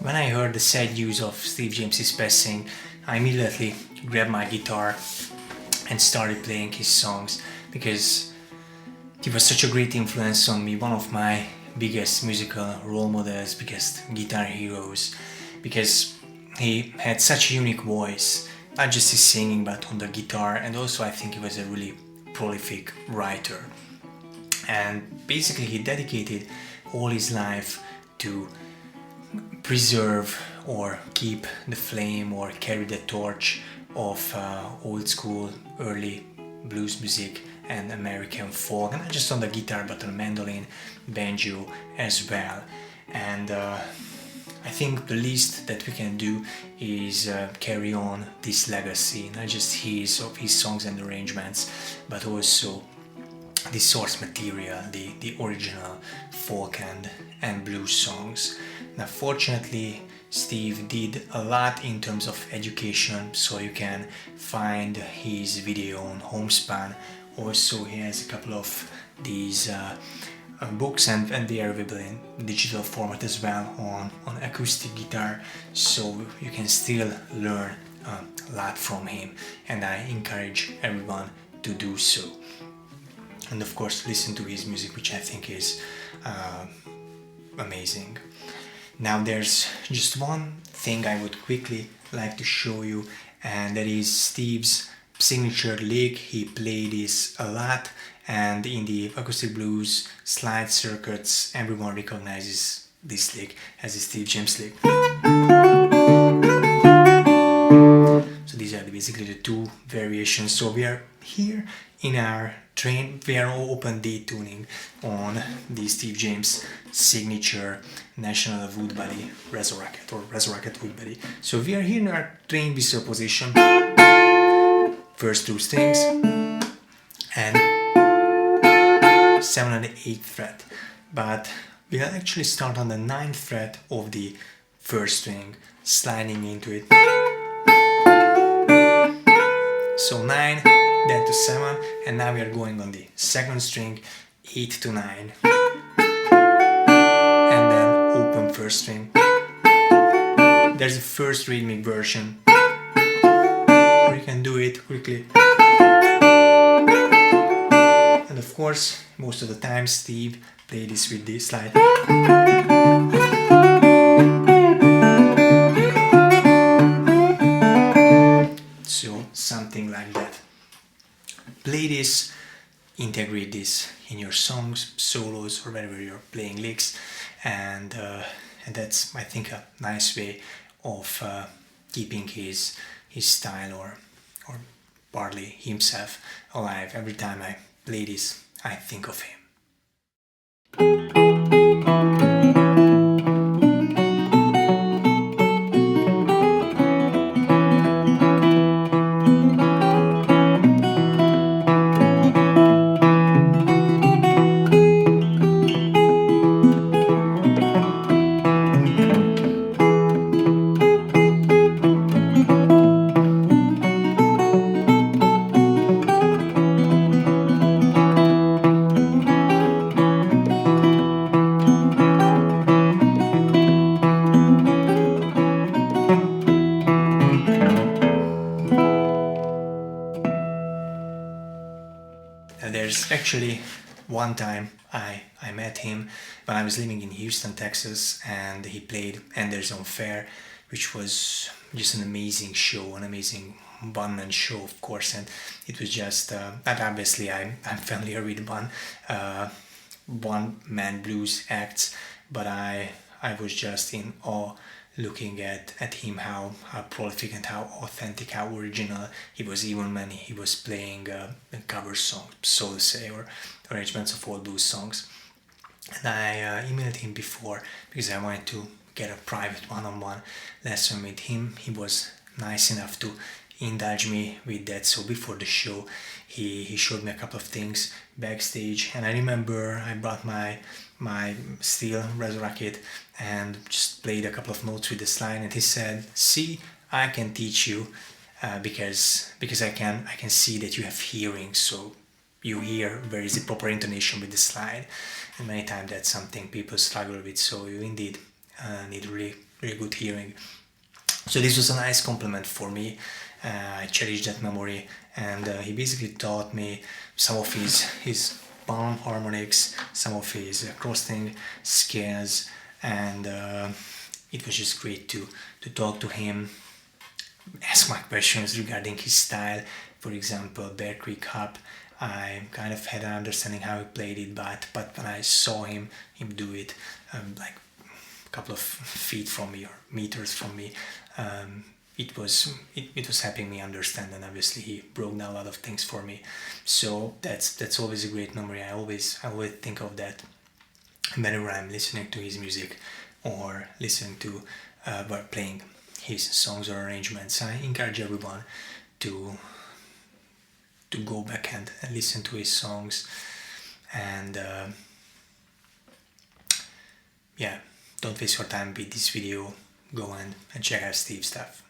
When I heard the sad news of Steve James's passing, I immediately grabbed my guitar and started playing his songs because he was such a great influence on me, one of my biggest musical role models, biggest guitar heroes, because he had such a unique voice, not just his singing but on the guitar, and also I think he was a really prolific writer. And basically he dedicated all his life to preserve or keep the flame or carry the torch of old school early blues music and American folk, and not just on the guitar but on mandolin, banjo as well. And I think the least that we can do is carry on this legacy, not just of his songs and arrangements, but also the source material, the original folk and blues songs. Now fortunately Steve did a lot in terms of education, so you can find his video on Homespun. Also he has a couple of these books and they are available in digital format as well on acoustic guitar, so you can still learn a lot from him, and I encourage everyone to do so. And of course listen to his music, which I think is amazing. Now there's just one thing I would quickly like to show you, and that is Steve's signature lick. He played this a lot, and in the acoustic blues slide circuits everyone recognizes this lick as the Steve James lick. So these are basically the two variations. So we are here in our train, we are open D tuning on the Steve James signature National Woodbody Resurrect or Resurrect Woodbody. So we are here in our train whistle position, first two strings and 7th and 8th fret, but we'll actually start on the 9th fret of the first string, sliding into it. So 9, then to 7, and now we are going on the second string, 8 to 9, and then open first string. There's the first rhythmic version, or you can do it quickly. And of course, most of the time Steve played this with the slide. So something like that. Play this, integrate this in your songs, solos, or wherever you're playing licks, and that's, I think, a nice way of keeping his style or partly himself alive. Every time I play this, I think of him. There's actually one time I met him when I was living in Houston, Texas, and he played Anderson Fair, which was just an amazing show, an amazing one-man show, of course. And it was just, and obviously I'm familiar with one-man blues acts, but I was just in awe looking at him, how prolific and how authentic, how original he was, even when he was playing cover songs, so to say, or arrangements of old blues songs. And I emailed him before because I wanted to get a private one-on-one lesson with him. He was nice enough to indulge me with that. So before the show, he showed me a couple of things backstage, and I remember I brought my steel Resurrect kit and just played a couple of notes with the slide, and he said, "See, I can teach you because I can see that you have hearing, so you hear where is the proper intonation with the slide." And many times that's something people struggle with, so you indeed need really good hearing. So this was a nice compliment for me. I cherish that memory, and he basically taught me some of his palm harmonics, some of his crossing scales, and it was just great to talk to him, ask my questions regarding his style. For example, Bear Creek Hop, I kind of had an understanding how he played it, but when I saw him do it like a couple of feet from me or meters from me, it was helping me understand, and obviously he broke down a lot of things for me. So that's always a great memory. I always think of that whenever I'm listening to his music or listening to or playing his songs or arrangements. I encourage everyone to go back and listen to his songs, and yeah, don't waste your time with this video. Go and check out Steve's stuff.